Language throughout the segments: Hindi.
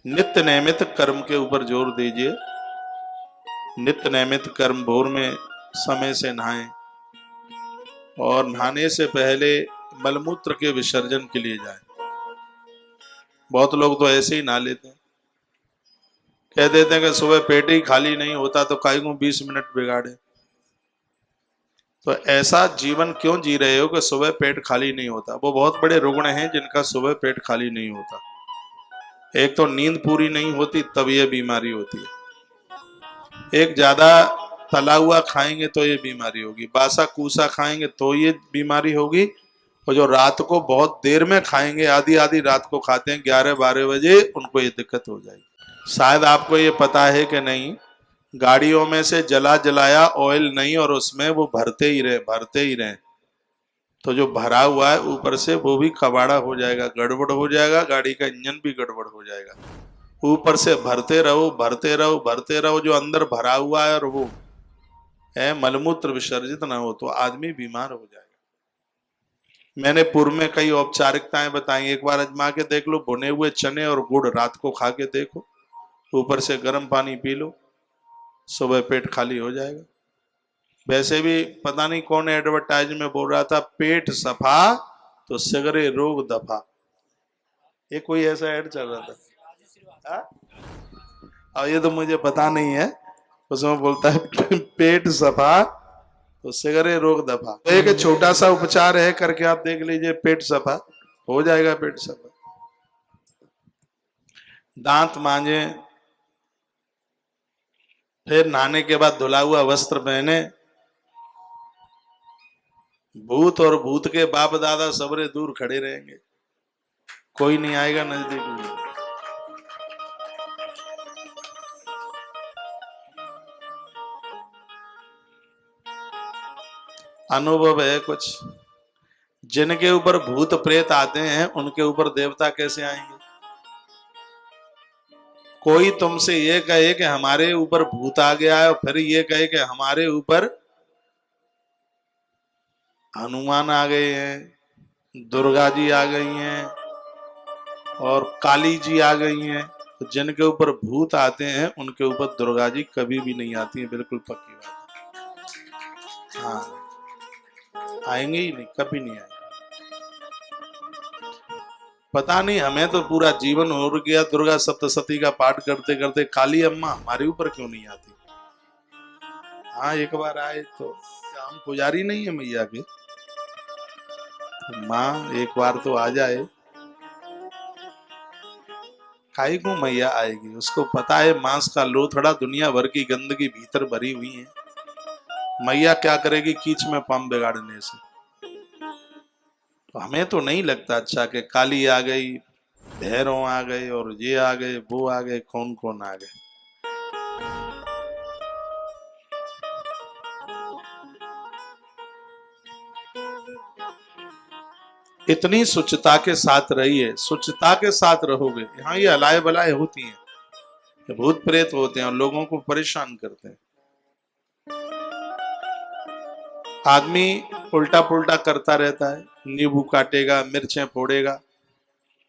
नित्य नैमित कर्म के ऊपर जोर दीजिए। नित्य नैमित कर्म, भोर में समय से नहाएं और नहाने से पहले मलमूत्र के विसर्जन के लिए जाएं। बहुत लोग तो ऐसे ही नहा लेते हैं, कह देते हैं कि सुबह पेट ही खाली नहीं होता तो काहे को 20 मिनट बिगाड़े। तो ऐसा जीवन क्यों जी रहे हो कि सुबह पेट खाली नहीं होता? वो बहुत बड़े रुग्ण हैं जिनका सुबह पेट खाली नहीं होता। एक तो नींद पूरी नहीं होती, तब ये बीमारी होती है। एक ज्यादा तला हुआ खाएंगे तो ये बीमारी होगी, बासा कूसा खाएंगे तो ये बीमारी होगी, और जो रात को बहुत देर में खाएंगे, आधी आधी रात को खाते हैं 11-12 बजे, उनको ये दिक्कत हो जाएगी। शायद आपको ये पता है कि नहीं, गाड़ियों में से जला जलाया ऑयल नहीं, और उसमें वो भरते ही रहे, तो जो भरा हुआ है ऊपर से वो भी कबाड़ा हो जाएगा, गड़बड़ हो जाएगा, गाड़ी का इंजन भी गड़बड़ हो जाएगा। ऊपर से भरते रहो, जो अंदर भरा हुआ है और वो है मलमूत्र विसर्जित ना हो तो आदमी बीमार हो जाएगा। मैंने पूर्व में कई औपचारिकताएं बताई, एक बार आजमा के देख लो। भुने हुए चने और गुड़ रात को खा के देखो, ऊपर से गर्म पानी पी लो, सुबह पेट खाली हो जाएगा। वैसे भी पता नहीं कौन एडवर्टाइज में बोल रहा था, पेट सफा तो सगरे रोग दफा। ये कोई ऐसा ऐड चल रहा था, और ये तो मुझे पता नहीं है। उसमें बोलता है पेट सफा तो सगरे रोग दफा। तो एक छोटा सा उपचार है, करके आप देख लीजिए, पेट सफा हो जाएगा। पेट सफा, दांत मांजे, फिर नहाने के बाद धुला हुआ वस्त्र पहने। भूत और भूत के बाप दादा सबरे दूर खड़े रहेंगे, कोई नहीं आएगा नजदीक में। अनुभव है कुछ, जिनके ऊपर भूत प्रेत आते हैं उनके ऊपर देवता कैसे आएंगे? कोई तुमसे ये कहे कि हमारे ऊपर भूत आ गया है, और फिर ये कहे कि हमारे ऊपर हनुमान आ गए हैं, दुर्गा जी आ गई हैं और काली जी आ गई हैं। तो जिनके ऊपर भूत आते हैं उनके ऊपर दुर्गा जी कभी भी नहीं आती है, बिल्कुल पक्की बात। हाँ, आएंगे ही नहीं, कभी नहीं आएंगे। पता नहीं, हमें तो पूरा जीवन हो गया दुर्गा सप्तशती का पाठ करते करते, काली अम्मा हमारे ऊपर क्यों नहीं आती? हाँ, एक बार आए तो, क्या हम पुजारी नहीं है मैया के? माँ एक बार तो आ जाए, काहे को मैया आएगी? उसको पता है मांस का लोथड़ा, दुनिया भर की गंदगी भीतर भरी हुई है, मैया क्या करेगी कीच में पाम बिगाड़ने से? तो हमें तो नहीं लगता अच्छा कि काली आ गई, भैरव आ गए, और ये आ गए, वो आ गए, कौन कौन आ गए। इतनी शुचिता के साथ रहिए, शुचिता के साथ रहोगे। यहाँ ये अलाय बलाय होती हैं, भूत प्रेत होते हैं और लोगों को परेशान करते हैं। आदमी उल्टा पुल्टा करता रहता है, नींबू काटेगा, मिर्चें फोड़ेगा,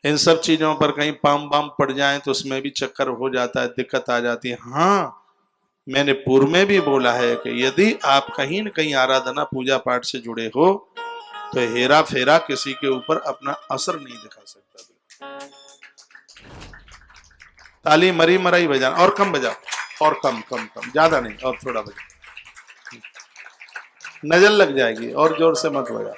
इन सब चीजों पर कहीं पाम बाम पड़ जाए तो उसमें भी चक्कर हो जाता है, दिक्कत आ जाती है। हाँ, मैंने पूर्व में भी बोला है कि यदि आप कहीं न कहीं आराधना पूजा पाठ से जुड़े हो तो हेरा फेरा किसी के ऊपर अपना असर नहीं दिखा सकता। ताली मरी मराई बजाना, और कम बजाओ, और कम कम कम, ज्यादा नहीं, और थोड़ा बजाओ, नजर लग जाएगी, और जोर से मत बजाओ।